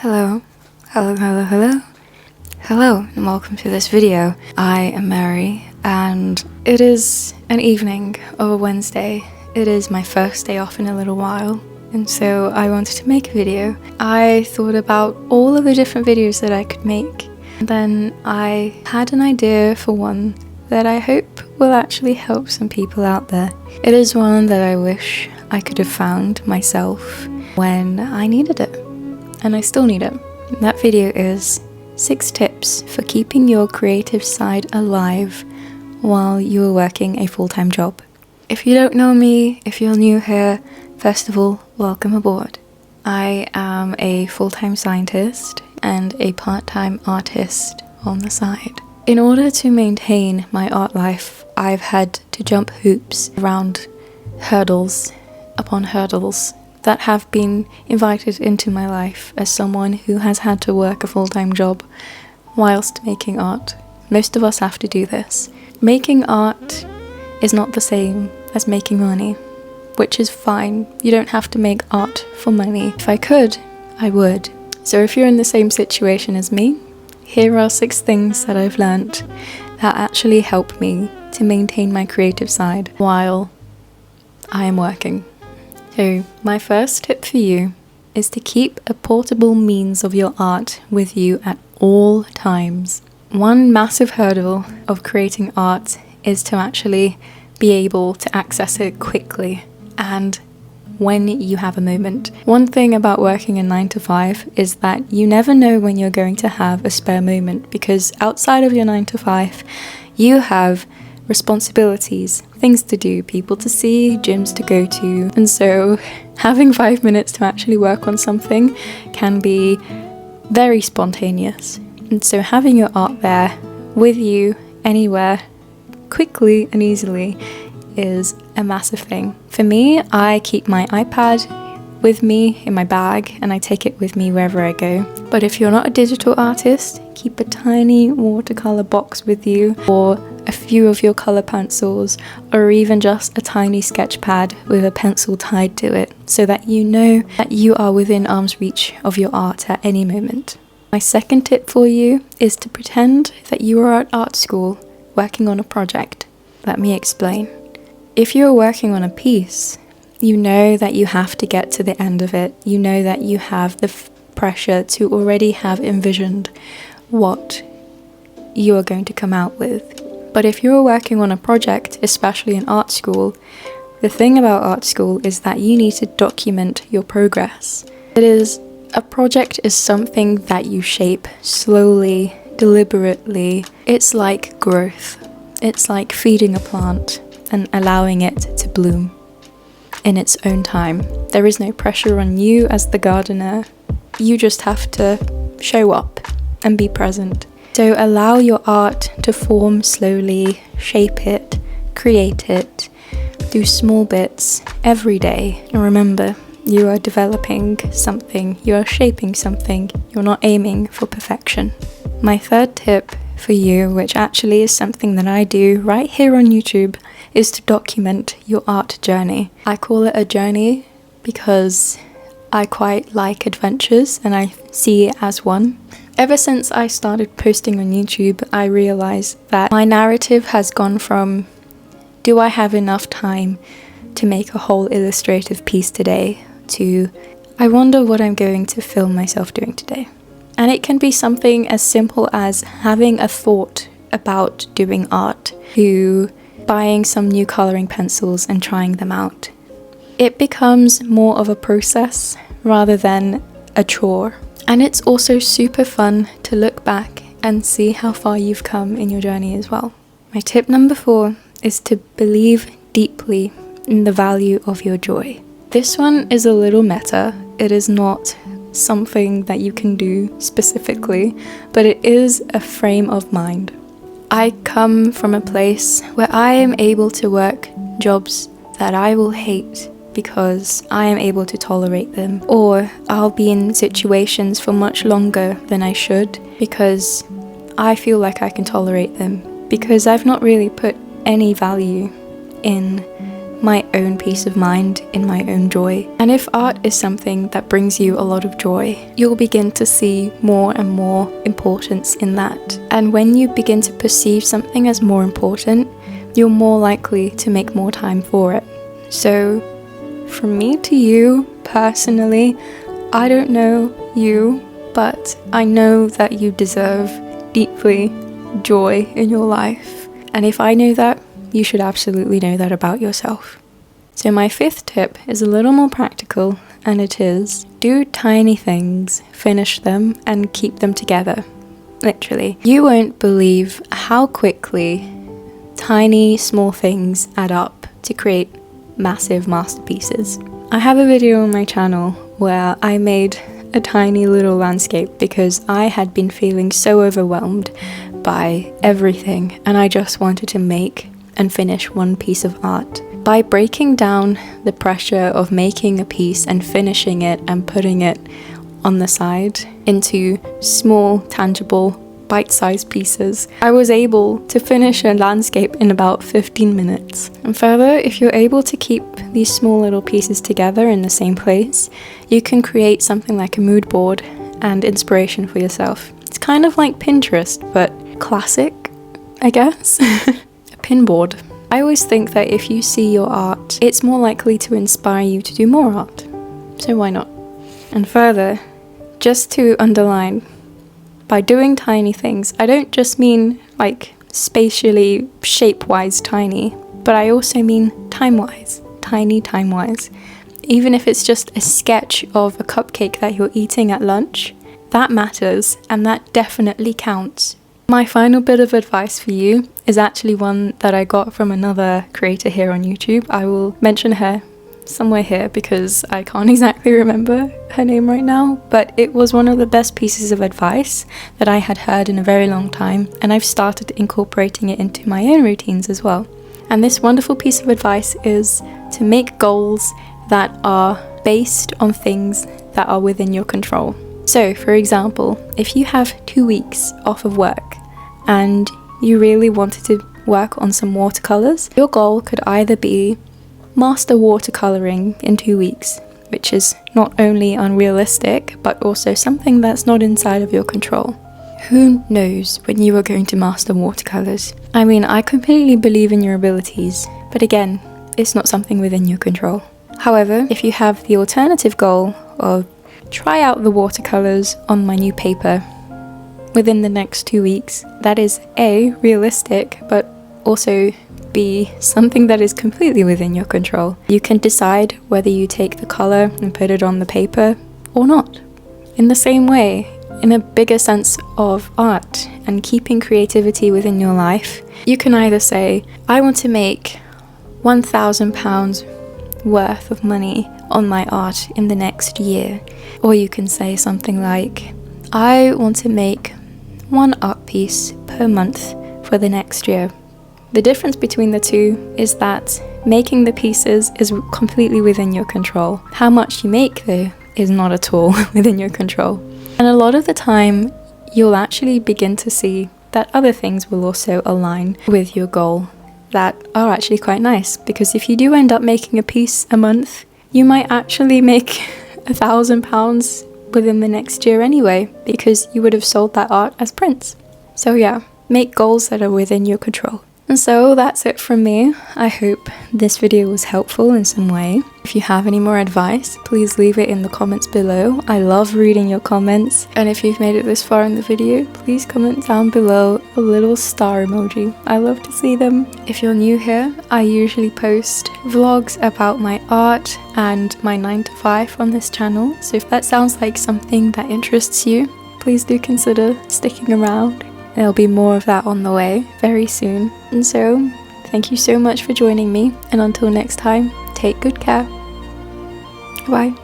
Hello, hello, and welcome to this video. I am Mary, and it is an evening of a Wednesday. It is my first day off in a little while, and so I wanted to make a video. I thought about all of the different videos that I could make, and then I had an idea for one that I hope will actually help some people out there. It is one that I wish I could have found myself when I needed it, and I still need it. That video is 6 tips for keeping your creative side alive while you are working a full-time job. If you don't know me, if you're new here, first of all, welcome aboard. I am a full-time scientist and a part-time artist on the side. In order to maintain my art life, I've had to jump hoops around hurdles upon hurdles that have been invited into my life as someone who has had to work a full-time job whilst making art. Most of us have to do this. Making art is not the same as making money, which is fine. You don't have to make art for money. If I could, I would. So if you're in the same situation as me, here are 6 things that I've learnt that actually help me to maintain my creative side while I am working. So my first tip for you is to keep a portable means of your art with you at all times. One massive hurdle of creating art is to actually be able to access it quickly and when you have a moment. One thing about working a 9 to 5 is that you never know when you're going to have a spare moment, because outside of your 9 to 5, you have responsibilities, things to do, people to see, gyms to go to, and so having 5 minutes to actually work on something can be very spontaneous. And so having your art there with you anywhere quickly and easily is a massive thing. For me, I keep my iPad with me in my bag and I take it with me wherever I go. But if you're not a digital artist, keep a tiny watercolor box with you, or a few of your color pencils, or even just a tiny sketch pad with a pencil tied to it, so that you know that you are within arm's reach of your art at any moment. My second tip for you is to pretend that you are at art school working on a project. Let me explain. If you're working on a piece, you know that you have to get to the end of it. You know that you have the pressure to already have envisioned what you are going to come out with. But if you're working on a project, especially in art school, the thing about art school is that you need to document your progress. A project is something that you shape slowly, deliberately. It's like growth. It's like feeding a plant and allowing it to bloom in its own time. There is no pressure on you as the gardener. You just have to show up and be present. So allow your art to form slowly, shape it, create it, do small bits every day. And remember, you are developing something, you are shaping something, you're not aiming for perfection. My third tip for you, which actually is something that I do right here on YouTube, is to document your art journey. I call it a journey because I quite like adventures and I see it as one. Ever since I started posting on YouTube, I realized that my narrative has gone from, do I have enough time to make a whole illustrative piece today, to, I wonder what I'm going to film myself doing today. And it can be something as simple as having a thought about doing art, to buying some new coloring pencils and trying them out. It becomes more of a process rather than a chore. And it's also super fun to look back and see how far you've come in your journey as well. My tip number 4 is to believe deeply in the value of your joy. This one is a little meta. It is not something that you can do specifically, but it is a frame of mind. I come from a place where I am able to work jobs that I will hate because I am able to tolerate them, or I'll be in situations for much longer than I should because I feel like I can tolerate them, because I've not really put any value in my own peace of mind in my own joy. And if art is something that brings you a lot of joy, you'll begin to see more and more importance in that. And when you begin to perceive something as more important, you're more likely to make more time for it. So, from me to you, personally, I don't know you, but I know that you deserve deeply joy in your life. And if I know that, you should absolutely know that about yourself. So my 5th tip is a little more practical, and it is, do tiny things, finish them, and keep them together. Literally. You won't believe how quickly tiny, small things add up to create massive masterpieces. I have a video on my channel where I made a tiny little landscape because I had been feeling so overwhelmed by everything, and I just wanted to make and finish one piece of art. By breaking down the pressure of making a piece and finishing it and putting it on the side into small, tangible, bite-sized pieces, I was able to finish a landscape in about 15 minutes. And further, if you're able to keep these small little pieces together in the same place, you can create something like a mood board and inspiration for yourself. It's kind of like Pinterest, but classic, I guess. Pinboard. I always think that if you see your art, it's more likely to inspire you to do more art. So why not? And further, just to underline, by doing tiny things, I don't just mean like spatially, shape-wise tiny, but I also mean time-wise, tiny time-wise. Even if it's just a sketch of a cupcake that you're eating at lunch, that matters, and that definitely counts. My final bit of advice for you is actually one that I got from another creator here on YouTube. I will mention her somewhere here because I can't exactly remember her name right now, but it was one of the best pieces of advice that I had heard in a very long time, and I've started incorporating it into my own routines as well. And this wonderful piece of advice is to make goals that are based on things that are within your control. So, for example, if you have 2 weeks off of work and you really wanted to work on some watercolors, your goal could either be master watercoloring in 2 weeks, which is not only unrealistic, but also something that's not inside of your control. Who knows when you are going to master watercolors? I mean, I completely believe in your abilities, but again, it's not something within your control. However, if you have the alternative goal of try out the watercolors on my new paper within the next 2 weeks, that is A, realistic, but also B, something that is completely within your control. You can decide whether you take the color and put it on the paper or not. In the same way, in a bigger sense of art and keeping creativity within your life, you can either say, I want to make £1,000 worth of money on my art in the next year. Or you can say something like, I want to make one art piece per month for the next year. The difference between the two is that making the pieces is completely within your control. How much you make, though, is not at all within your control. And a lot of the time, you'll actually begin to see that other things will also align with your goal that are actually quite nice. Because if you do end up making a piece a month, you might actually make £1,000 within the next year anyway, because you would have sold that art as prints. So yeah, make goals that are within your control. And so that's it from me. I hope this video was helpful in some way. If you have any more advice, please leave it in the comments below. I love reading your comments. And if you've made it this far in the video, please comment down below a little star emoji. I love to see them. If you're new here, I usually post vlogs about my art and my 9 to 5 on this channel. So if that sounds like something that interests you, please do consider sticking around. There'll be more of that on the way very soon. And so, thank you so much for joining me, and until next time, take good care. Bye.